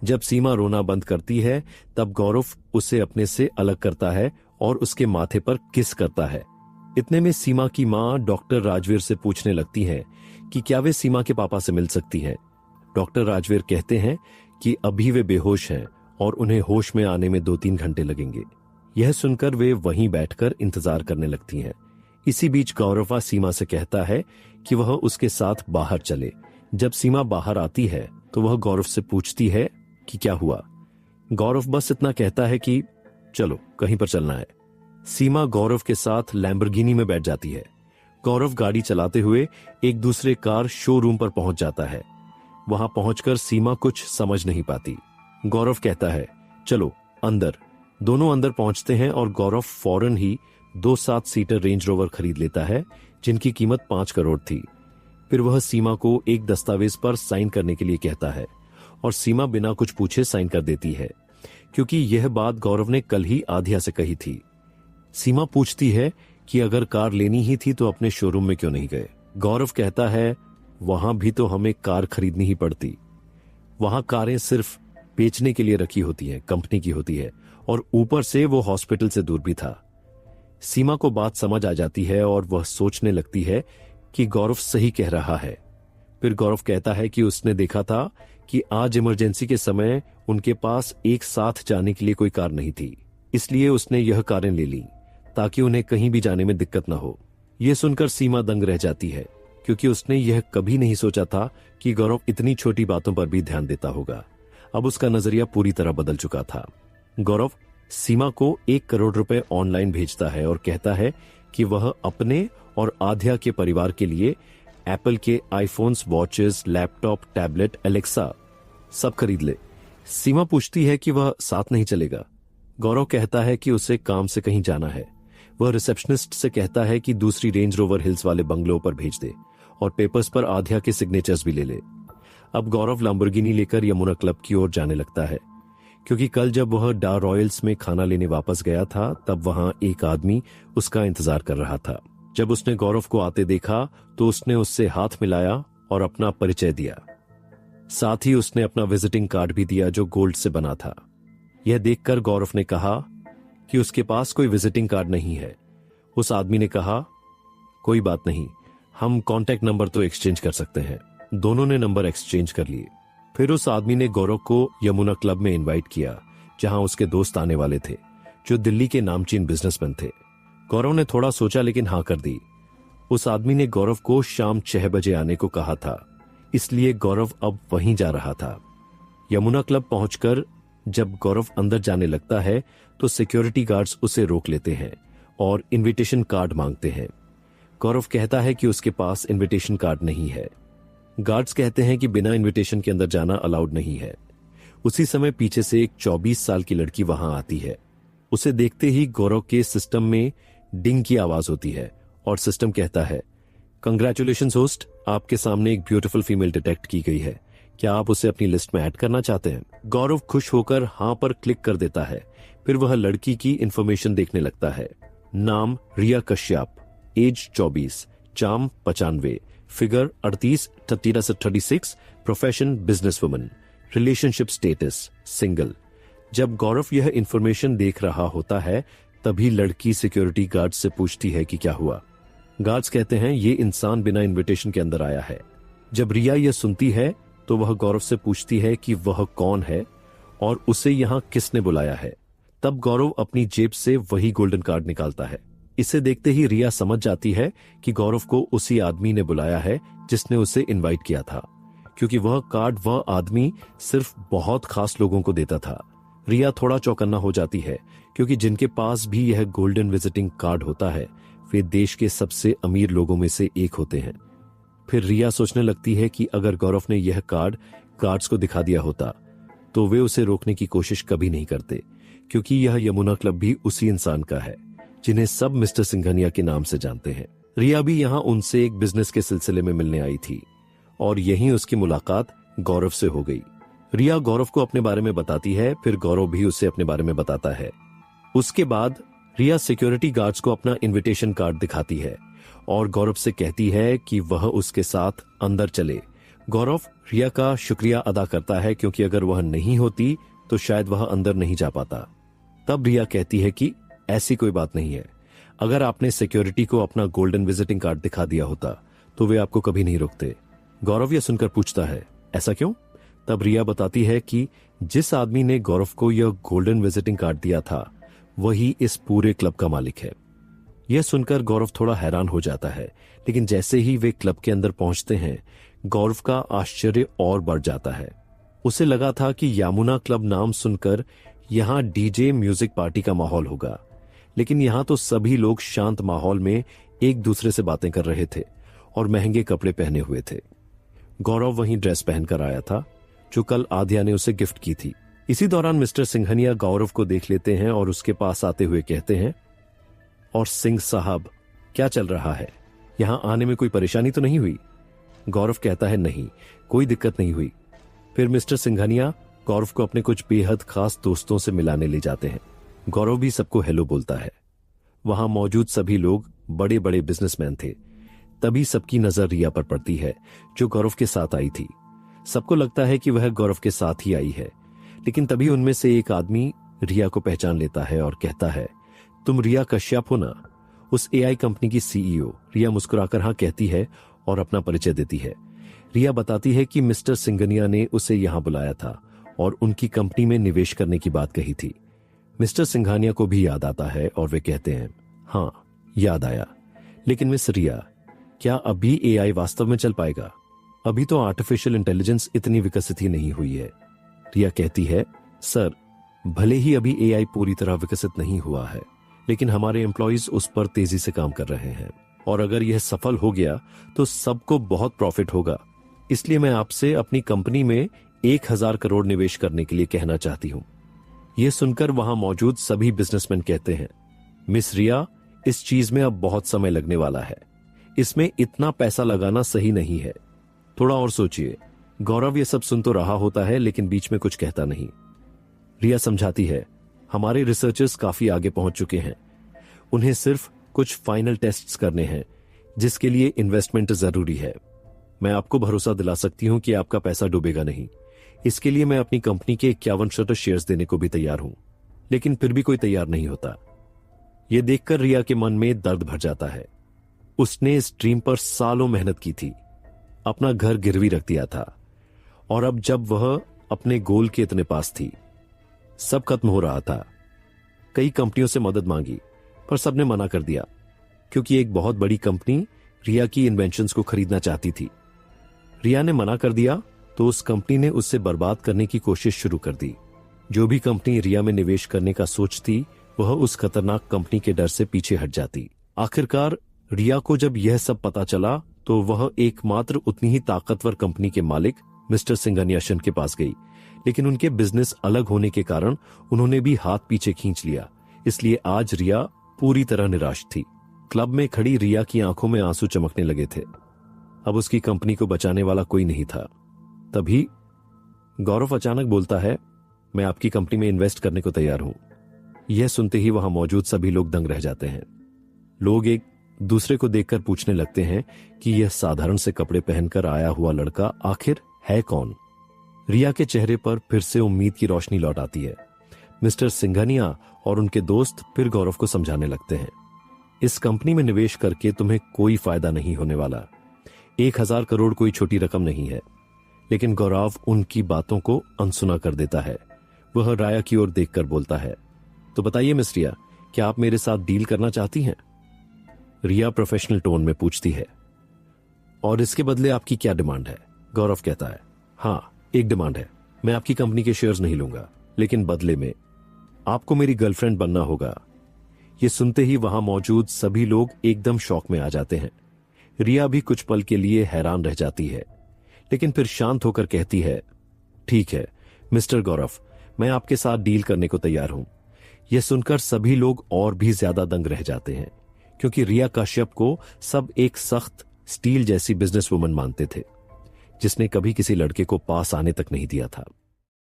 जब सीमा रोना बंद करती है तब गौरव उसे अपने से अलग करता है और उसके माथे पर किस करता है। इतने में सीमा की मां डॉक्टर राजवीर से पूछने लगती है कि क्या वे सीमा के पापा से मिल सकती हैं। डॉक्टर राजवीर कहते हैं कि अभी वे बेहोश हैं और उन्हें होश में आने में 2-3 घंटे लगेंगे। यह सुनकर वे वहीं बैठकर इंतजार करने लगती हैं। इसी बीच गौरव सीमा से कहता है कि वह उसके साथ बाहर चले। जब सीमा बाहर आती है तो वह गौरव से पूछती है कि क्या हुआ। गौरव बस इतना कहता है कि चलो कहीं पर चलना है। सीमा गौरव के साथ लैम्बोर्गिनी में बैठ जाती है। गौरव गाड़ी चलाते हुए एक दूसरे कार शोरूम पर पहुंच जाता है। वहां पहुंचकर सीमा कुछ समझ नहीं पाती। गौरव कहता है चलो अंदर। दोनों अंदर पहुंचते हैं और गौरव फौरन ही 2 7 सीटर रेंज रोवर खरीद लेता है जिनकी कीमत 5 करोड़ थी। फिर वह सीमा को एक दस्तावेज पर साइन करने के लिए कहता है और सीमा बिना कुछ पूछे साइन कर देती है, क्योंकि यह बात गौरव ने कल ही आधिया से कही थी। सीमा पूछती है कि अगर कार लेनी ही थी तो अपने शोरूम में क्यों नहीं गए। गौरव कहता है वहां भी तो हमें कार खरीदनी ही पड़ती। वहां कारें सिर्फ बेचने के लिए रखी होती हैं, कंपनी की होती है, और ऊपर से वो हॉस्पिटल से दूर भी था। सीमा को बात समझ आ जाती है और वह सोचने लगती है कि गौरव सही कह रहा है। फिर गौरव कहता है कि उसने देखा था कि आज इमरजेंसी के समय उनके पास एक साथ जाने के लिए कोई कार नहीं थी, इसलिए उसने यह कारें ले ली ताकि उन्हें कहीं भी जाने में दिक्कत न हो। यह सुनकर सीमा दंग रह जाती है, क्योंकि उसने यह कभी नहीं सोचा था कि गौरव इतनी छोटी बातों पर भी ध्यान देता होगा। अब उसका नजरिया पूरी तरह बदल चुका था। गौरव सीमा को 1 करोड़ रुपए ऑनलाइन भेजता है और कहता है कि वह अपने और आध्या के परिवार के लिए एप्पल के iPhones, watches, laptop, tablet, Alexa सब खरीद ले। सीमा पूछती है कि वह साथ नहीं चलेगा। गौरव कहता है कि उसे काम से कहीं जाना है। वह रिसेप्शनिस्ट से कहता है कि दूसरी रेंज रोवर हिल्स वाले बंगलों पर भेज दे और पेपर्स पर आध्या के सिग्नेचर्स भी ले ले। अब गौरव लैम्बोर्गिनी लेकर यमुना क्लब की ओर जाने लगता है, क्योंकि कल जब वह डा रॉयल्स में खाना लेने वापस गया था तब वहां एक आदमी उसका इंतजार कर रहा था। जब उसने गौरव को आते देखा तो उसने उससे हाथ मिलाया और अपना परिचय दिया। साथ ही उसने अपना विजिटिंग कार्ड भी दिया जो गोल्ड से बना था। यह देखकर गौरव ने कहा कि उसके पास कोई विजिटिंग कार्ड नहीं है। उस आदमी ने कहा कोई बात नहीं, हम कॉन्टैक्ट नंबर तो एक्सचेंज कर सकते हैं। दोनों ने नंबर एक्सचेंज कर लिए। फिर उस आदमी ने गौरव को यमुना क्लब में इनवाइट किया, जहां उसके दोस्त आने वाले थे जो दिल्ली के नामचीन बिजनेसमैन थे। गौरव ने थोड़ा सोचा लेकिन हाँ कर दी। उस आदमी ने गौरव को शाम 6 बजे आने को कहा था, इसलिए गौरव अब वहीं जा रहा था। यमुना क्लब पहुंचकर जब गौरव अंदर जाने लगता है तो सिक्योरिटी गार्ड्स उसे रोक लेते हैं और इनविटेशन कार्ड मांगते हैं। गौरव कहता है कि उसके पास इनविटेशन कार्ड नहीं है। गार्ड्स कहते हैं कि बिना इनविटेशन के अंदर जाना अलाउड नहीं है। उसी समय पीछे से एक 24 साल की लड़की वहां आती है। उसे देखते ही गौरव के सिस्टम में डिंग की आवाज होती है और सिस्टम कहता है कंग्रेचुलेशंस होस्ट, आपके सामने एक ब्यूटीफुल फीमेल डिटेक्ट की गई है, क्या आप उसे अपनी लिस्ट में ऐड करना चाहते हैं। गौरव खुश होकर हाँ पर क्लिक कर देता है। फिर वह लड़की की इंफॉर्मेशन देखने लगता है। नाम रिया कश्यप, एज 24, चार्म 95, फिगर 38, 30 से 36, profession business woman, relationship status single. जब गौरव यह इंफॉर्मेशन देख रहा होता है तभी लड़की सिक्योरिटी गार्ड से पूछती है कि क्या हुआ। गार्ड्स कहते हैं ये इंसान बिना इनविटेशन के अंदर आया है। जब रिया यह सुनती है तो वह गौरव से पूछती है कि वह कौन है और उसे यहाँ किसने बुलाया है। तब गौरव अपनी जेब से वही गोल्डन कार्ड निकालता है। इसे देखते ही रिया समझ जाती है कि गौरव को उसी आदमी ने बुलाया है जिसने उसे इनवाइट किया था, क्योंकि वह कार्ड वह आदमी सिर्फ बहुत खास लोगों को देता था। रिया थोड़ा चौकन्ना हो जाती है, क्योंकि जिनके पास भी यह गोल्डन विजिटिंग कार्ड होता है वे देश के सबसे अमीर लोगों में से एक होते हैं। फिर रिया सोचने लगती है कि अगर गौरव ने यह कार्ड गार्ड्स को दिखा दिया होता तो वे उसे रोकने की कोशिश कभी नहीं करते, क्योंकि यह यमुना क्लब भी उसी इंसान का है जिन्हें सब मिस्टर सिंघानिया के नाम से जानते हैं। रिया भी यहाँ उनसे एक बिजनेस के सिलसिले में मिलने आई थी और यहीं उसकी मुलाकात गौरव से हो गई। रिया गौरव को अपने बारे में बताती है, फिर गौरव भी उसे अपने बारे में बताता है। उसके बाद रिया सिक्योरिटी गार्ड्स को अपना इनविटेशन कार्ड दिखाती है और गौरव से कहती है कि वह उसके साथ अंदर चले। गौरव रिया का शुक्रिया अदा करता है क्योंकि अगर वह नहीं होती तो शायद वह अंदर नहीं जा पाता। तब रिया कहती है कि ऐसी कोई बात नहीं है, अगर आपने सिक्योरिटी को अपना गोल्डन विजिटिंग कार्ड दिखा दिया होता तो वे आपको कभी नहीं रोकते। गौरव यह सुनकर पूछता है, ऐसा क्यों? तब रिया बताती है कि जिस आदमी ने गौरव को यह गोल्डन विजिटिंग कार्ड दिया था वही इस पूरे क्लब का मालिक है। यह सुनकर गौरव थोड़ा हैरान हो जाता है, लेकिन जैसे ही वे क्लब के अंदर पहुंचते हैं गौरव का आश्चर्य और बढ़ जाता है। उसे लगा था कि यामुना क्लब नाम सुनकर यहां डीजे म्यूजिक पार्टी का माहौल होगा, लेकिन यहां तो सभी लोग शांत माहौल में एक दूसरे से बातें कर रहे थे और महंगे कपड़े पहने हुए थे। गौरव वही ड्रेस पहनकर आया था जो कल आध्या ने उसे गिफ्ट की थी। इसी दौरान मिस्टर सिंघनिया गौरव को देख लेते हैं और उसके पास आते हुए कहते हैं, और सिंह साहब क्या चल रहा है? यहां आने में कोई परेशानी तो नहीं हुई? गौरव कहता है, नहीं, कोई दिक्कत नहीं हुई। फिर मिस्टर सिंघनिया गौरव को अपने कुछ बेहद खास दोस्तों से मिलाने ले जाते हैं। गौरव भी सबको हेलो बोलता है। वहां मौजूद सभी लोग बड़े बड़े बिजनेसमैन थे। तभी सबकी नजर रिया पर पड़ती है जो गौरव के साथ आई थी। सबको लगता है कि वह गौरव के साथ ही आई है, लेकिन तभी उनमें से एक आदमी रिया को पहचान लेता है और कहता है, तुम रिया कश्यप हो ना, उस एआई कंपनी की सीईओ। रिया मुस्कुराकर हाँ कहती है और अपना परिचय देती है। रिया बताती है कि मिस्टर सिंघनिया ने उसे यहां बुलाया था और उनकी कंपनी में निवेश करने की बात कही थी। मिस्टर सिंघानिया को भी याद आता है और वे कहते हैं, हाँ याद आया, लेकिन मिस रिया, क्या अभी एआई वास्तव में चल पाएगा? अभी तो आर्टिफिशियल इंटेलिजेंस इतनी विकसित ही नहीं हुई है। रिया कहती है, सर, भले ही अभी एआई पूरी तरह विकसित नहीं हुआ है, लेकिन हमारे एम्प्लॉइज उस पर तेजी से काम कर रहे हैं और अगर यह सफल हो गया तो सबको बहुत प्रॉफिट होगा। इसलिए मैं आपसे अपनी कंपनी में 1000 करोड़ निवेश करने के लिए कहना चाहती हूं। यह सुनकर वहां मौजूद सभी बिजनेसमैन कहते हैं, मिस रिया, इस चीज में अब बहुत समय लगने वाला है। इसमें इतना पैसा लगाना सही नहीं है, थोड़ा और सोचिए। गौरव ये सब सुन तो रहा होता है लेकिन बीच में कुछ कहता नहीं। रिया समझाती है, हमारे रिसर्चर्स काफी आगे पहुंच चुके हैं, उन्हें सिर्फ कुछ फाइनल टेस्ट्स करने हैं जिसके लिए इन्वेस्टमेंट जरूरी है। मैं आपको भरोसा दिला सकती हूं कि आपका पैसा डूबेगा नहीं। इसके लिए मैं अपनी कंपनी के 51% शेयर्स देने को भी तैयार हूं, लेकिन फिर भी कोई तैयार नहीं होता। यह देखकर रिया के मन में दर्द भर जाता है। उसने इस ड्रीम पर सालों मेहनत की थी, अपना घर गिरवी रख दिया था, और अब जब वह अपने गोल के इतने पास थी, सब खत्म हो रहा था। कई कंपनियों से मदद मांगी पर सबने मना कर दिया क्योंकि एक बहुत बड़ी कंपनी रिया की इन्वेंशंस को खरीदना चाहती थी। रिया ने मना कर दिया तो उस कंपनी ने उससे बर्बाद करने की कोशिश शुरू कर दी। जो भी कंपनी रिया में निवेश करने का सोचती वह उस खतरनाक कंपनी के डर से पीछे हट जाती। आखिरकार रिया को जब यह सब पता चला तो वह एकमात्र उतनी ही ताकतवर कंपनी के मालिक मिस्टर सिंघनियाशन के पास गई, लेकिन उनके बिजनेस अलग होने के कारण उन्होंने भी हाथ पीछे खींच लिया। इसलिए आज रिया पूरी तरह निराश थी। क्लब में खड़ी रिया की आंखों में आंसू चमकने लगे थे। अब उसकी कंपनी को बचाने वाला कोई नहीं था। तभी गौरव अचानक बोलता है, मैं आपकी कंपनी में इन्वेस्ट करने को तैयार हूं। यह सुनते ही वहां मौजूद सभी लोग दंग रह जाते हैं। लोग एक दूसरे को देखकर पूछने लगते हैं कि यह साधारण से कपड़े पहनकर आया हुआ लड़का आखिर है कौन। रिया के चेहरे पर फिर से उम्मीद की रोशनी लौट आती है। मिस्टर सिंघनिया और उनके दोस्त फिर गौरव को समझाने लगते हैं, इस कंपनी में निवेश करके तुम्हें कोई फायदा नहीं होने वाला। 1000 करोड़ कोई छोटी रकम नहीं है। लेकिन गौरव उनकी बातों को अनसुना कर देता है। वह राया की ओर देखकर बोलता है, तो बताइए मिस रिया, क्या आप मेरे साथ डील करना चाहती हैं? रिया प्रोफेशनल टोन में पूछती है, और इसके बदले आपकी क्या डिमांड है? गौरव कहता है, हाँ, एक डिमांड है। मैं आपकी कंपनी के शेयर्स नहीं लूंगा, लेकिन बदले में आपको मेरी गर्लफ्रेंड बनना होगा। ये सुनते ही वहां मौजूद सभी लोग एकदम शॉक में आ जाते हैं। रिया भी कुछ पल के लिए हैरान रह जाती है, लेकिन फिर शांत होकर कहती है, ठीक है मिस्टर गौरव, मैं आपके साथ डील करने को तैयार हूं। यह सुनकर सभी लोग और भी ज्यादा दंग रह जाते हैं, क्योंकि रिया कश्यप को सब एक सख्त स्टील जैसी बिजनेस वुमन मानते थे, जिसने कभी किसी लड़के को पास आने तक नहीं दिया था।